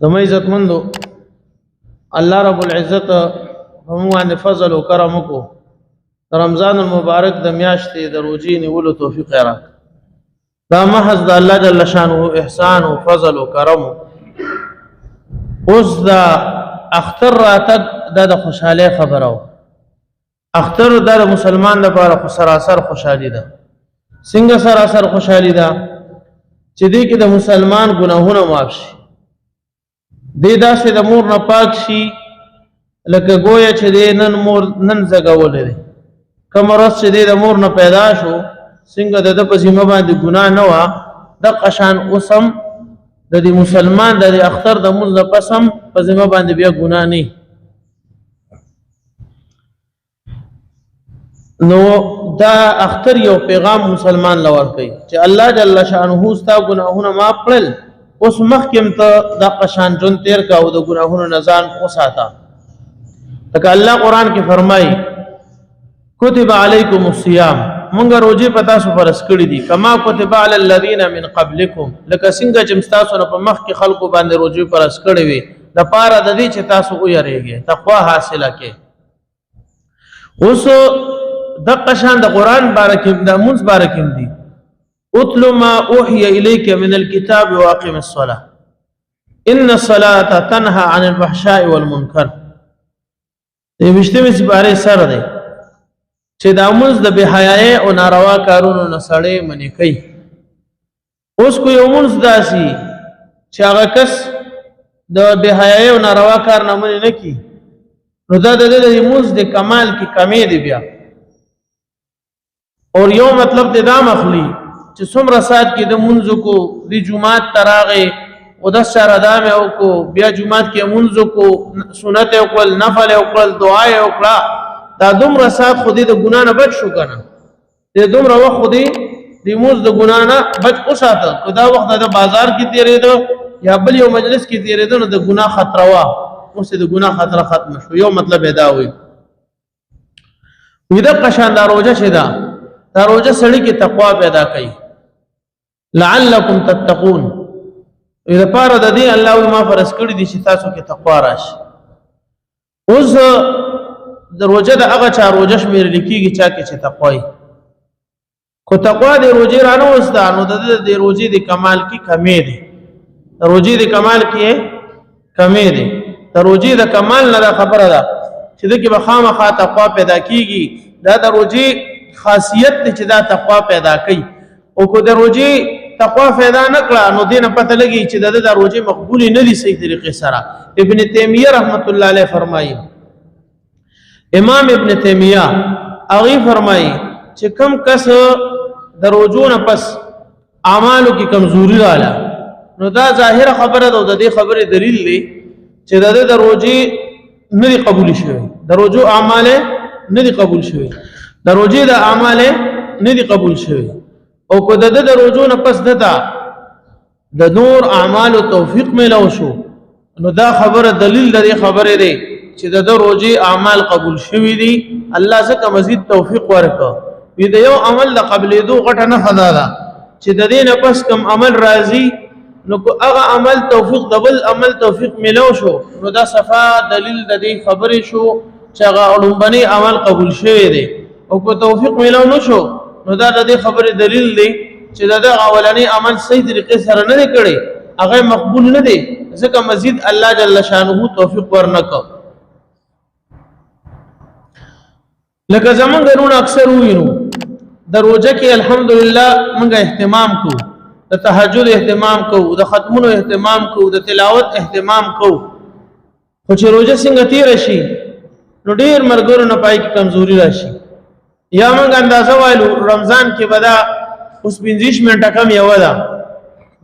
زما عزتمندو الله رب العزت هم باندې فضل او کرم وکړو رمضان المبارک د میاشتې د روزي نیولو توفیق راکړ دا محض د الله جل شانه احسان او فضل او کرم اوس دا اختر راتګ د خوشاله خبره اختر د مسلمان لپاره خو سراسر خوشحالي ده څنګه سراسر خوشحالي ده چې دې کې د مسلمان ګناهونه معاف شي دې داسې د مور نه پاک شي لکه گویا چې دې نن زګولې ده کوم ورځ چې دې د مور نه پیدا شو څنګه د په ذمہ باندې ګناه نه و د قشان اوسم د دې مسلمان د اختر د مونږ پسم په ذمہ باندې بیا ګناه نه نو دا اختر یو پیغام مسلمان لور کوي چې الله جل شانه ستا ګناهونه معاف کړل اوس مخکم ته د قشان جون تیر کا او د ګناهونو نزان اوساته تک الله قران کې فرمایي کتب علیکم الصیام مونږ روزي پتا سو فرض کړی دي کما کتب علی الذین من قبلکم لکه څنګه چې تاسو نه په مخ کې خلکو باندې روزي فرض کړی وي د پاره د دې چې تاسو ویریږئ تقوا حاصله کې اوس د قشان د قران بارکیم د مونږ بارکیم دي اتل ما اوحي اليك من الكتاب واقم الصلاه ان الصلاه تنهى عن الفحشاء والمنكر دې مشتمه سپاره سره ده چې دا مونږ د بهایي او ناروا کارونو نه سړې منې کوي اوس کو یو مونږ داسي چې هغه کس د بهایي او ناروا کار نه منې نه کی نو دا د مونږ د کمال کې کمی دی بیا اور یو مطلب د دا مخلی چې څومره سات کې د مونږ کو د جمعات تراغه او د سره دامه او کو بیا جمعات کې مونږ کو سنت او کول نفل او کول دعا او کړه دا دومره سات خودي د ګنا نه بچ شو کنه د دومره وخت خودي د موز د ګنا نه بچ اوساته دا وخت د بازار کې تیرېدو یا بل یو مجلس کې تیرېدو نو د ګنا خطر وا اوس د ګنا خطر ختم شو یو مطلب دا وي وې د قشان دا روزه شدا دا روزه سړی کې تقوا پیدا کوي لعلکم تتقون اذا پاره د دې الله ما فرض کړی دي چې تاسو کې تقوا راشي اوس د روزه د هغه چا روزه شمیر لیکيږي چا کې چې تقوی کو تقوا د روزه رانه وستا نو د روزه د کمال کې کمی دي د روزه د کمال کې کمی دي د روزه د کمال نه خبره ده چې د کې بخامه تقوا پیدا کیږي دا د روزه خاصیت چې دا تقوا پیدا کوي او کو د روزه تقوا پیدا نکړه نو دینه پته لګي چې د روزه مقبول نه دي صحیح طریقې سره ابن تیمیه رحمت الله علیه فرمایي امام ابن تیمیه اغي فرمایي چې کم کس د روزو نه پس اعمالو کې کمزوري رااله نو دا ظاهر خبره ده د دې خبره دلیل دی چې د روزي نه قبول شوی د روزو اعمال نه قبول شوی د روزي د اعمال نه قبول شوی او کو د روزو نه پس دتا د نور اعمال توفیق ملو شو نو دا خبره دلیل دی خبره دی چې د روزي اعمال قبول شوي دي الله زکه مزید توفیق ورکړه وی د یو عمل د قبلېدو غټه نه خدا ده چې د دې نه پس کم عمل راځي نو کو هغه عمل توفیق د بل عمل توفیق ملو شو نو دا صفا دلیل د دې خبرې شو چې هغه اړومبني عمل قبول شوی دی او کو توفیق ملو نه شو نو دا د دې خبرې دلیل دی چې د اولنی عمل صحیح طریقې سره نه کړي هغه مقبول نه دی ځکه مزید الله جل شانه توفیق ورنکړه لکه زمونږ نن اکثر وینو د روزه کې الحمدلله موږ اهتمام کوو د تهجد اهتمام کوو د ختمونو اهتمام کوو د تلاوت اهتمام کوو خو چې روزه څنګه تیر شي نو ډیر مرګونو نه پای کې کمزوري راشي یا موږ اندازه وایو رمضان کې بدا اوس 25 منټه کم یو ده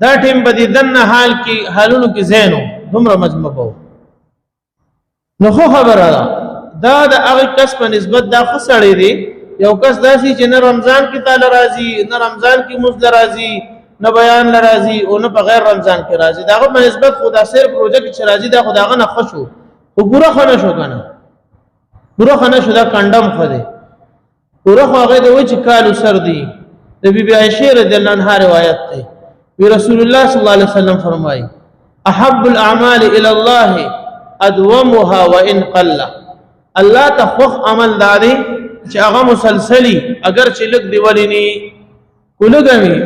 دا ټیم بدی دنه حالونو کې زینو دومره مجمع وو نو خو خبره ده دا د هغه کس په نسبت دا خسړې دي یو کس داسي چې نه رمضان کې تعالی راضي نه رمضان کې مزد راضي نه بیان راضي او نه بغیر رمضان کې راضي داغه په نسبت خدا صرف روزه کې راضي دا خداغه نه خوشو او ګوره خنه شو کنه ګوره خنه شو دا کندم خده ګوره هغه د وچ کالو سر دي د بیبي عائشه رضی الله عنها روایت ده وی رسول الله صلی الله علیه وسلم فرمایي احب الاعمال الى الله ادومها وان قل. الله تخوخ عمل دادی چې هغه مسلسلی اگر چې لګ دی ولینی کولګمی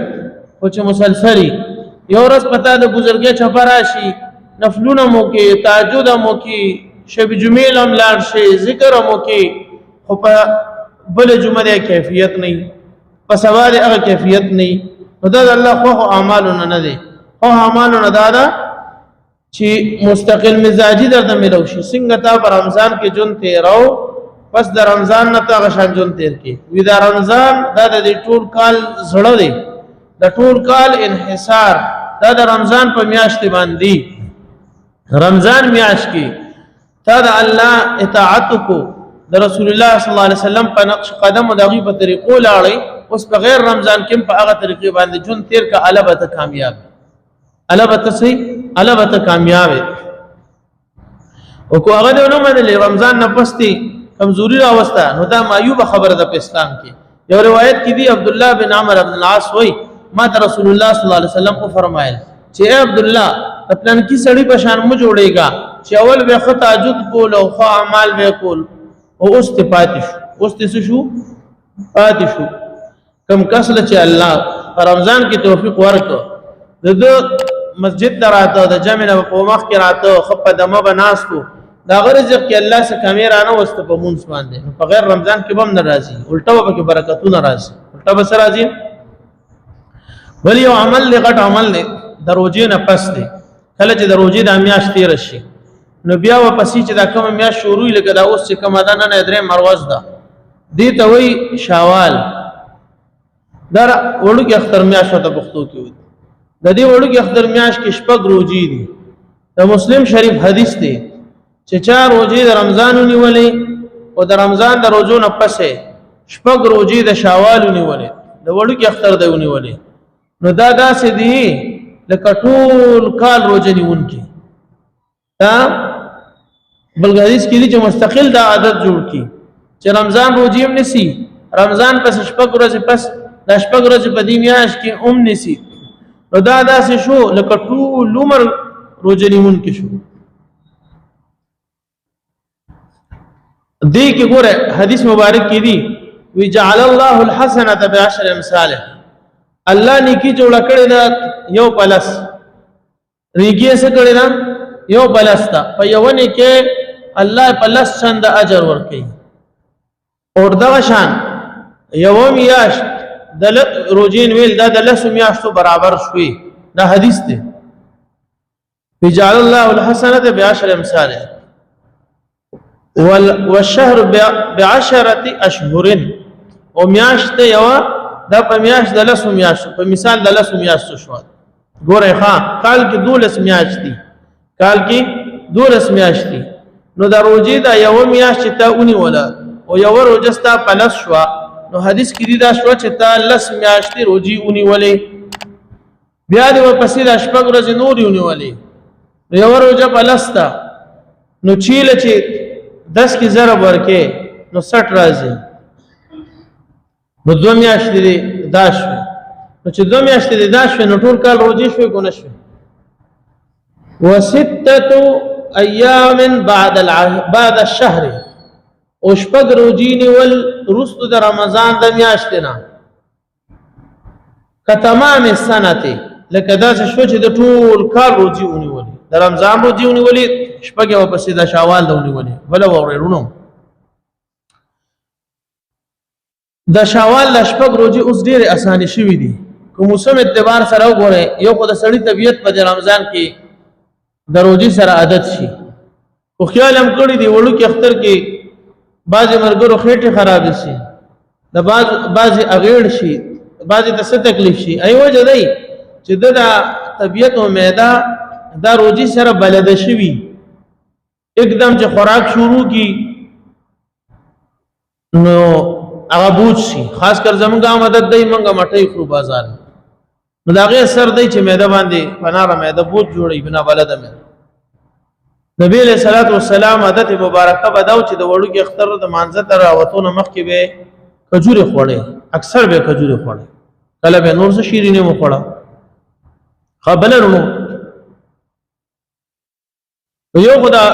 او چې مسلسلی یو ورځ پتا د بزرګي چپراشي نفلونه مو کې تهجد مو کې شب جمعې لم لاړ شي ذکر مو کې خو په بل جمعه کیفیت نه په سوال هغه کیفیت نه نو دا الله خو اعمالونه نه دي خو اعمالونه دا چې مستقل مزاجي درته ملو شي څنګه تا په رمضان کې جون تیرو پس د رمضان نه تا غشان جون تیر کې وی دا رمضان دا د ټول کال زړه دی د ټول کال انحصار دا د رمضان په میاشت باندې رمضان میاشت کې تا د الله اطاعت کو د رسول الله صلی الله علیه وسلم په نقش قدم او دغه په طریقو لاړی اوس په غیر رمضان کې په هغه طریقې باندې جون تیر کا البته کامیاب البته سي البته کامیاب او کو هغه نو باندې رمضان نه پستی کمزوري راوسته نو دا معیوب خبره د اسلام کې یو روایت کې دی عبد الله بن عمرو بن العاص وای ما ته رسول الله صلی الله علیه وسلم کو فرمایل چې اے عبد الله پلان کی سړی په شان مو جوړېګا چې اول به خط تهجد کول او خو اعمال به کول او اوس ته پاتې شو اوس ته شو پاتې شو کم کسل چې الله رمضان کې توفیق ورکړ د مسجد دراته د جامع په مخ کې راته خپ دمه بناستو دا غرض کې الله سے کیمرا نه وست په مونږ باندې په غیر رمضان کې بم ناراضي الټا به کې برکتونه راځي الټا به سره راځي ولی یو عمل لغټ عمل نه دروځي نه پس دی کله چې دروځي د میاشت تیر شي نو بیا و پسې چې دا کوم میاشت شروع لګا دا اوس چې کوم دا نه درې مروز ده دي ته وی شوال در وړو کې اختر میاشت ته پښتو کې وي د دې وړو کې اختر میاشت کې شپږ روزي دي د مسلم شریف حدیث دی چې 4 روزي د رمضان ونیولې او د رمضان د روزو نه پسې شپږ روزي د شوال ونیولې د وړو کې اختر دی ونیولې نو دا داسې دی لکه ټول کال روزه نیونکي دا بل حدیث کې دي چې مستقل دا عادت جوړ کی چې رمضان روزي هم نسی رمضان پس شپږ ورځې پس د شپږ ورځې په دې میاشت کې هم نسی نو دا داسې شو لکه ټول عمر روزه نیونکي شو دې کې ګوره حدیث مبارک کې دی وی جعل الله الحسنه بعشر امثاله الله نیکی جوړ کړی دا یو پلس ریګي څه کړی دا یو پلس تا په یو نه کې الله پلس چند اجر ورکړي اور دا شان یو میاشت د روزین ویل دا د لسو میاشتو برابر شوي دا حدیث دی جعل الله الحسنه بعشر امثاله والشهر بعشرة اشهر او میاشت یو دا په میاشت د لسو میاشتو په مثال د لسو میاشتو شو ګوره ښا کال کې 12 میاشت دي کال کې 12 میاشت دي نو دا روزي دا یو میاشت ته اونې ولا او یو روزستا پلس شو نو حدیث کې دا شو چې تا لس میاشتې روزي اونې ولې بیا دې ورپسې د شپږ ورځې نورې اونې ولې یو روزه پلستا نو چیل چې 10 کې ضرب ورکې نو 60 راځي نو 2 میاشتې دا شو نو چې 2 میاشتې دا شو نو ټول کال روزي شوي کو نه شوي وسته ايام بعد الشهر او شپږ روزي نیول رستو د رمضان د میاشتې نه کتمام السنه لکه دا شو چې د ټول کال روزي ونیولې د رمضان روزي ونیولې شپږ او پسې د شوال د ونیولې ولا ورېرونو د شوال د شپږ روزي اوس ډېر اسانه شوي دي کوم موسم اعتبار سره وګوره یو خو د سړی طبيعت په رمضان کې د روزي سره عادت شي او خیال هم کړی دی وړو کې اختر کې بعض مرګرو خېټه خراب شي د بعض اغېړ شي بعض ته څه تکلیف شي ایو جدای چې د طبيعت او معده دا روزي سره بلد شي एकदम چې خوراک شروع کی نو هغه بوج شي خاص کر زمونږه مدد دی منګه مټي خو بازار نو دا غي سر دی چې معده باندې پناره معده بوج جوړي بنا بلد مې نبی علیہ الصلوۃ والسلام عادت مبارکه بداو چې د وړو کې اختر د مانزه تر راوتونه مخ کې به کجوري خوړې اکثر به کجوري خوړې کله به نور څه شیرینه مو خوړه خبلرونو یو خدا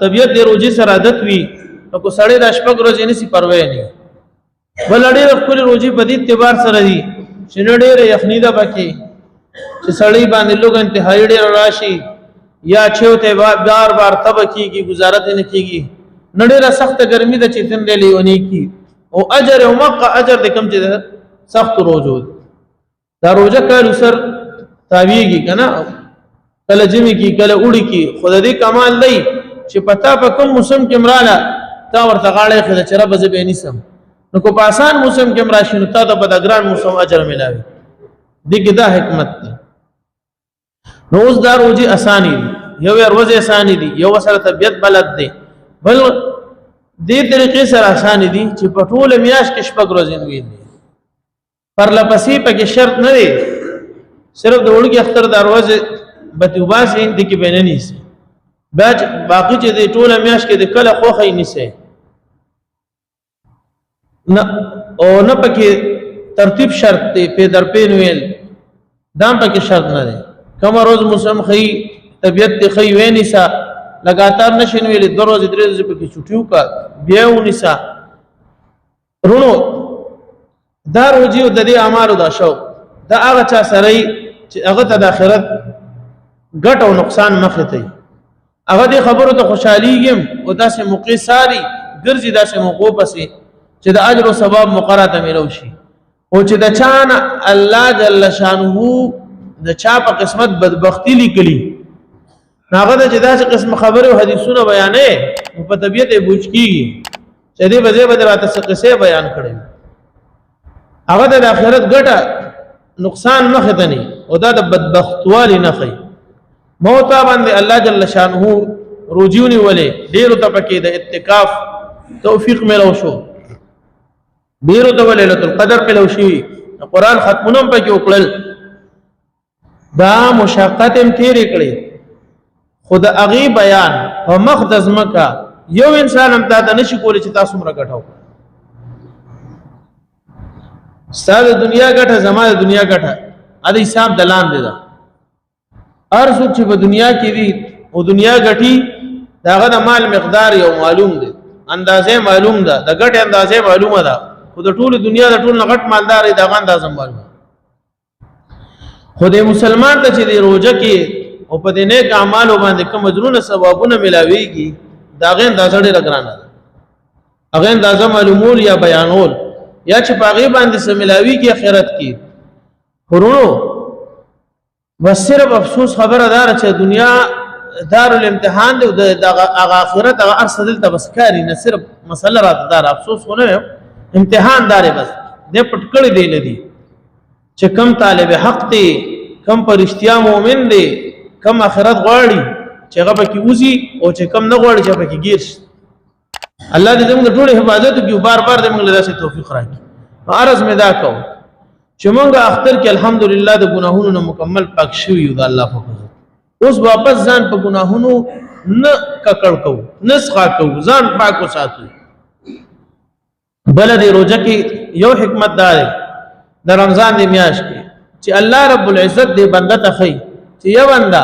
طبیعت د روزي سره عادت وي نو کو سړی د شپږ ورځې نسی پروا نه بل ډېر خپل روزي په دې اعتبار سره دي چې ډېر یخنی ده پکې چې سړی باندې لوګ انتهایی ډېر راشي یا چوته بار بار تب کیږي گزارت نه کیږي ډېر سخت ګرمي ده چې تن لیونی کی او اجر او مقه اجر د کم چې سخت روزو دا روزه کالو سر تاویږي کنه کله جمی کی کله وړي کی خدای کمال دی چې پتا په کوم موسم کې مراله تا ورته غاړه خله چې رب زبې نسم نو کو په آسان موسم کې مراشي نو تا ته په ګران موسم اجر ملاوي دغه دا حکمت دی نو اوس دا روزي اساني یو ورځ اساني دي یو سره طبيعت بلد دی بل دې طریقې سره اساني دي چې په ټول میاش کې شپږ ورځې وي پر لپسې پکې شرط نه دی صرف د وړي اختر دروازه بتوباسي د کې بینني سي باقي چې د ټول میاش کې د کله خوخه نه سي نه او نه پکې ترتیب شرط دی په در پین ویل دام پکې شرط نه دی کوم روز موسم خي طبيعت خي وینسا لګاتار نشین ویل د روز درې ورځې پکې چټیو کا بیا ونسا رونو دا روزي د دې اعمالو دا شو دا هغه چا سره چې هغه ته د آخرت ګټ او نقصان مخه ته هغه دې خبرو ته خوشحاليږم او داسې موقع ساري ګرځي داسې موقع پسې چې د اجر او ثواب مقرره ملو شي او چې د چان الله جل شانه د چا په قسمت بدبختی لیکلي هغه د چې داسې قسم خبره او حدیثونه بیانې په طبيعت بوج کیږي چې دې وجه به راته څه قصې بیان کړي هغه د آخرت ګټه نقصان مخه ته نه او دا د بدبختوالي نه خي موت باندې الله جل شانه روجونی ولې ډیرو ته پکې د اتقاف توفیق ملو شو ډیرو ته ليله القدر ملو شي قرآن ختمونه پکې وکړل دا مشقت هم تیر کړی خود اغي بیان په مخدز مکه یو انسان هم تا نشي کولی چې تاسو مر غټاو ستاسو دنیا غټه زماده دنیا غټه ا دې حساب دلان دی دا ارزو چې په دنیا کې دي او دنیا غټي داغه د مال مقدار یو معلوم دی اندازې معلوم ده د غټ اندازې معلومه ده خو د ټول دنیا د ټول غټ مالدار دی دغه اندازې معلومه خو د مسلمان ته چې د روزه کې او په دې نیک اعمالو باندې کوم اجرونه ثوابونه ملاويږي داغه اندازې ډېر ګرانه ده هغه اندازې معلومول یا بیانول یا چې پاغي باندې سملاويږي آخرت کې ورونو بس صرف افسوس خبره دار چې دنیا دار الامتحان دی د آخرت هغه ارسدل تبسکاری نه صرف مسله راته دار افسوس ونه امتحان دار بس دې پټکړې دی لدی چې کم طالب حق دی کم پرشتیا مؤمن دی کم آخرت غواړي چې هغه پکې اوزي او چې کم نه غواړي چې پکې گیر شي الله دې زموږ ټول حفاظت وکړي بار بار دې موږ له داسې توفیق راکړي عرض مې دا کوم چې موږ اختر کې الحمدلله د ګناهونو نه مکمل پاک شو یو د الله په فضل اوس واپس ځان په ګناهونو نه ککړ کو نسخه کو ځان پاک وساتو بل دې روزه کې یو حکمت دار د رمضان دی میاشت کې چې الله رب العزت دې بنده ته خي چې یو بنده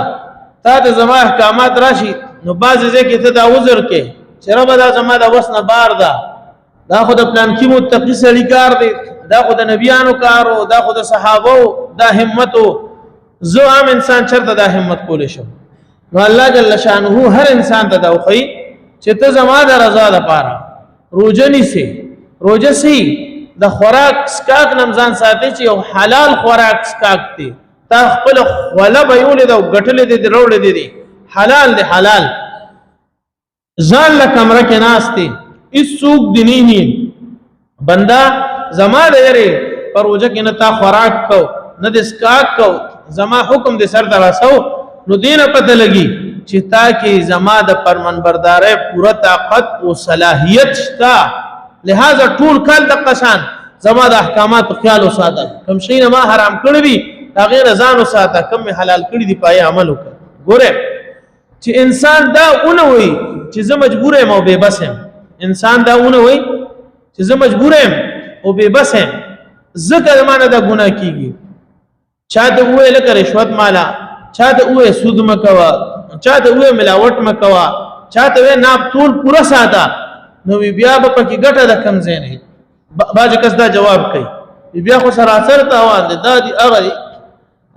تا د زما احکامات راشي نو بعض ځکه ته دا عذر کې چې رب دا زما د وسنه بار ده دا خو د پلان کې متقی سړي کار دی دا خو د نبیانو کارو دا خو د صحابو دا همتو زه عام انسان چرته دا همت کولې شم نو الله جل شانه هر انسان ته دا خي چې ته زما د رضا لپاره روزه نیسي روزه سي د خوراک سکاک نمزان ساتي چې یو حلال خوراک سکاک دی تا خپل ولا بيول دا غټلې دي وروړې دي حلال دی حلال ځان له کمره کې ناشتي اس سوق دیني نه بندا زما د یری پروژه کې نه تا خوراک کو نه د سکاک کو زما حکم دې سر دراسو نو دینه پته لګي چې تا کې زما د پرمنبردارې پوره طاقت او صلاحيت شتا لہذا ټول کال د قشان زما د احکامات خیال او ساده کوم شي نه ما حرام کړی وي غیر ځان او ساته کوم حلال کړی دی پای عمل وکړه ګوره چې انسان دا اونه وي چې زه مجبور یم او بے بس یم انسان دا اونه وي چې زه مجبور یم او بے بس یم ذکر معنی دا ګناه کیږي چاته وې لکه رشوت مالا چاته وې سود مکوا چاته وې ملاوت مکوا چاته وې ناب طول پورا ساته نو بیا به پکې ګټه د کم ځای نه باج کس دا جواب کوي بیا خو سراسر تاوان دي دا دی هغه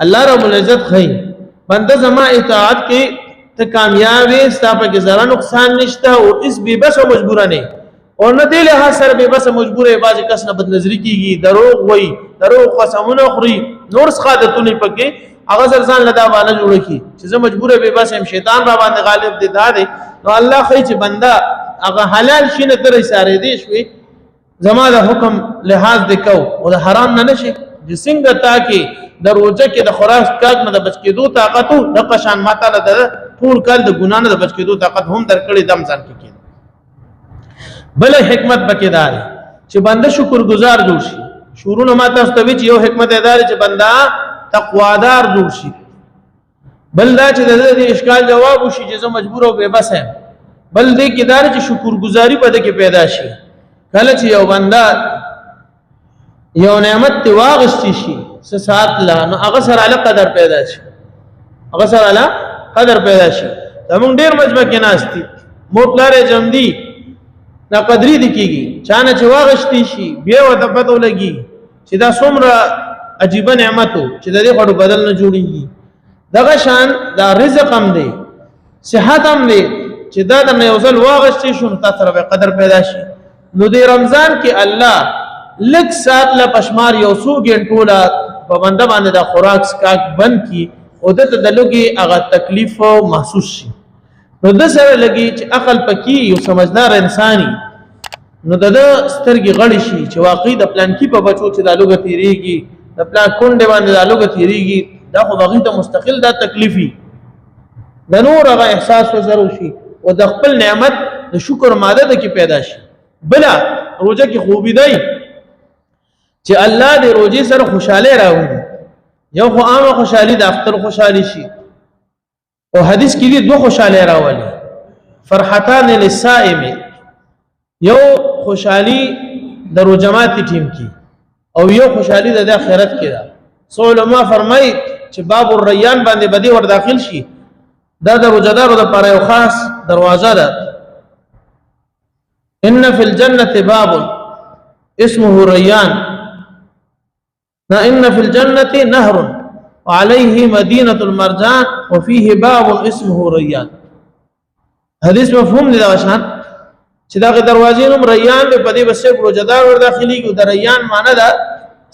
الله رب العزت خی بنده زما اطاعت کې ته کامیابې ستا پکې ذره نقصان نشته او اس بے بس مجبور نه او نه دی له سره بے بس مجبور باج کس نه بد نظری کیږي دروغ وای دروغ قسمونه خوري نور سخادتونه پکې هغه ځان لدا باندې جوړ کی چې زه مجبور به بس هم شیطان را باندې غالب دي دا دی نو الله خی چې بنده هغه حلال شي نه تر اشاره دی شوي زما د حکم لحاظ وکاو او د حرام نه نشي د څنګه تا کې د روزه کې د خوراک کاک نه د بچ کېدو طاقت او د قشان ماته د ټول کال د ګنا نه د بچ کېدو طاقت هم درکړي دم ځان کې بل حکمت پکې دار چې بنده شکر گزار جوړ شي شورونه ماته استوي چې یو حکمت دار چې بنده تقوادار جوړ شي بل دا چې د دې اشکال جواب وشي چې زه مجبور او بے بس یم بل دې کې دار چې شکر گزاري په دې کې پیدا شي کله چې یو بنده یو نعمت تی واغستی شي سات لا نو هغه سره علی قدر پیدا شي هغه سره علی قدر پیدا شي زمونږ ډیر مجمع کې ناشتي موټلاره جمدی نا قدرې دي کیږي چانه چې واغستی شي بیا وته پته لګي چې دا څومره عجیب نعمتو چې د دې خړو بدل نه جوړیږي دغه شان دا رزق هم دی صحت هم دی چې دا د یوزل واغستی شو تاسو سره قدر پیدا شي نو د رمضان کې الله لک سات له پشمار یو سو ګنټو لا په بنده باندې د خوراک سکاک بند کی او د تدلګي هغه تکلیف محسوس شي نو د سره لګي چې عقل پکې یو سمجھدار انساني نو د سترګې غړي شي چې واقعي د پلان کې په بچو چې د لوګه تیریږي د پلان کونډه باندې د لوګه تیریږي دا خو بغي ته مستقل دا تکلیفي د نور هغه احساس وزرو شي او د خپل نعمت د شکر ماده د کې پیدا شي بلا روزه کې خوبي دی چې الله دې روزي سره خوشاله راوړي یو خو عامه خوشحالي د اختر خوشحالي شي او حدیث کې دې دوه خوشاله راولي فرحتان للصائم یو خوشحالي د روزمات ټیم کې او یو خوشحالي د آخرت کې ده سو علماء فرمایي چې باب الریان باندې بدی ور داخل شي دا د روزدارو لپاره یو خاص دروازه ده ان فی الجنه باب اسمه ریان ان فی الجنه نهر وعليه مدينه المرجان وفيه باب اسمه ريان حدیث مفهوم دی دا شان چې دا دروازې نوم ریان په دې بسې روزدار ور داخلي کو د ریان معنی دا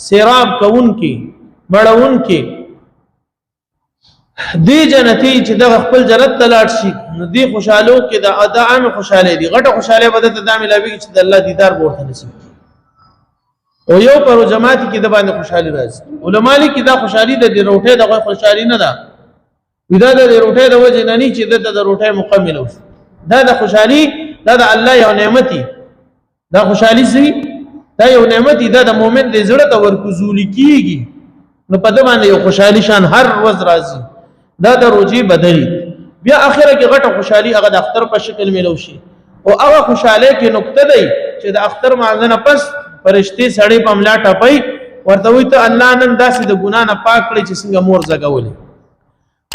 سیراب کون کی مړون کی دی جنتی چې د خپل جنت تلاټ شي نو دی خوشالو کې د ادعان خوشاله دي غټه خوشاله بده ته د ملوي چې د الله دیدار ورته نصیب او یو پر جماعت کې د باندې خوشحالي راځي علماء کې دا خوشحالي د روټه د خوشحالي نه ده ودا د روټه د وجه نه نه چې د روټه مکمل اوس دا د خوشحالي دا د الله یو نعمتي دا خوشحالي سي دا یو نعمتي دا د مؤمن د زړه ته ورکوزول کیږي نو په د باندې یو خوشحالي شان هر ورځ راځي دا د روزي بدلی بیا اخره کې غټه خوشحالي هغه د اختر په شکل ملو شي او هغه خوشاله کې نقطه دی چې د اختر مازنه پس فرشتي سړی په ملا ټپي ورته وي ته الله نن داسې د ګنا نه پاک کړي چې څنګه مور زګولې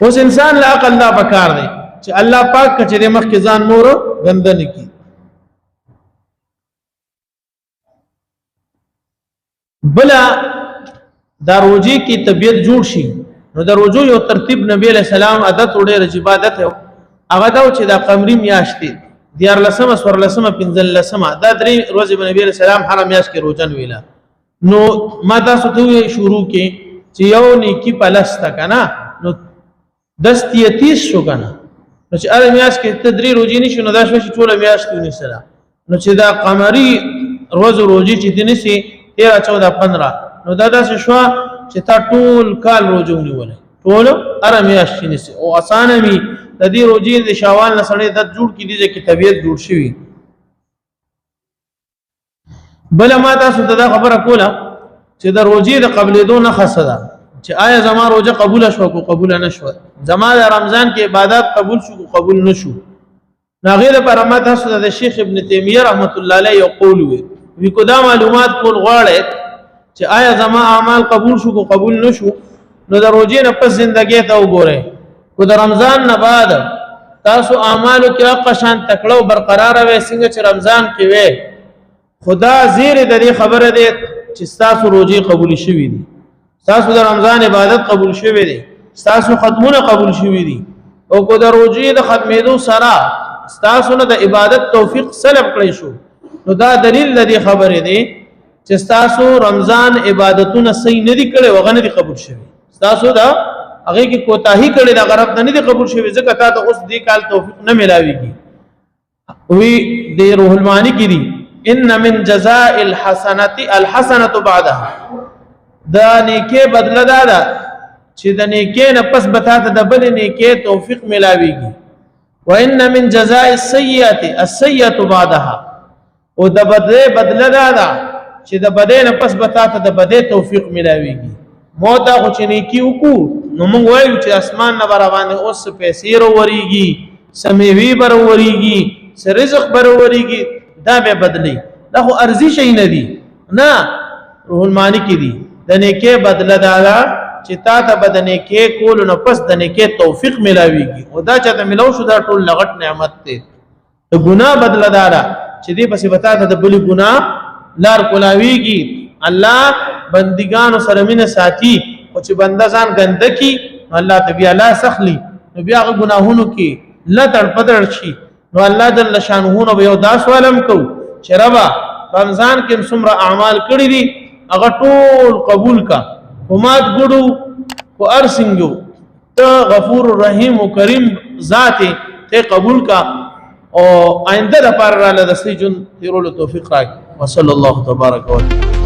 اوس انسان لا عقل لا بکار دی چې الله پاک کچې مخ کې ځان مور غندنه کی بلا دا روزي کی طبيعت جوړ شي نو د روزو یو ترتیب نبی علیہ السلام عادت وړه عبادت هغه دا چې دا قمری میاشتې دیار لسمه سور لسمه پنځل لسمه دا درې ورځې نبی علیہ السلام حرام میاش کې روزن ویلا نو ما تاسو ته شروع کې چې یو نیکی پلستا کنه نو 10 شو کنه نو چې اره میاش کې تدری روزي نشو نو دا شو چې ټول میاش کې ونیسره نو چې دا قمری روز روزي چې دنيسي 13 14 15 نو دا داسې شو چې تا ټول کال روزو نیولې ټول اره میاش کې نيسي او اسانه می د دې روزي د شوال نه سړی د جوړ کې دي چې طبيعت جوړ شي بل ما تاسو ته خبره کوله چې د روزي د قبلېدو نه خاصه چې آیا زما روزه قبول شو کو قبول نه شو زما د رمضان کې عبادت قبول شو کو قبول نه شو غیر پر ما تاسو د شیخ ابن تیمیه رحمت الله علیه یقول وی کو دا معلومات کول غواړي چې آیا زما اعمال قبول شو کو قبول نه شو نو د روزي نه پس ژوندۍ ته وګوره کو د رمضان نه بعد تاسو اعمالو کې هغه شان تکړه او برقرار وي څنګه چې رمضان کې وي خدا زیر د دې خبره ده چې تاسو روزي قبول شوي دي تاسو د رمضان عبادت قبول شوي دي تاسو ختمونه قبول شوي دي او کو د روزي د ختمېدو سره تاسو نه د عبادت توفیق سلب کړی شو نو دا دلیل د دې خبره ده چې تاسو رمضان عبادتونه صحیح نه دي کړي وغه نه دي قبول شوي تاسو دا هغه کې کوتاهی کړي دا غرض نه دي قبول شوي ځکه تاسو اوس دې کال توفیق نه ملاويږي وی د روح المانی کې دي ان من جزاء الحسنه بعدها دا نیکه بدله ده چې د نیکه نه پس بتاته د بل نیکه توفیق ملاويږي وان من جزاء السيئه بعدها او د بدله ده چې د بده نه پس بتاته د بده توفیق ملاويږي موت خو چې نیکی وکړو نو موږ وایو چې اسمان نه باندې اوس پیسې وروړيږي سمېوي وروړيږي رزق وروړيږي دا به بدلی دا خو ارزي شي نه دي نه روح المانی کې دي د نیکه بدله دا چې تا ته بدنه کې کول نو پس د نیکه توفیق ملاويږي او دا چې ته ملو شو دا ټول لغټ نعمت ته د ګناه بدله دا چې دې پسې بتا ته د بلی ګناه لار کولاویږي الله بندگان سره مینه ساتي او چې بنده ځان ګندکی الله ته بیا لا سخلی نو بیا غناهونو کې لا تړپدړ شي نو الله جل شانه نو یو داس ولم کو چې ربا رمضان کې څومره اعمال کړی دي هغه ټول قبول کا همات ګړو کو ارسنګو ته غفور رحیم او کریم ذات ته قبول کا او آئنده لپاره را لدستی جون تیرولو توفیق راکړي وصلی الله تبارک وتعالى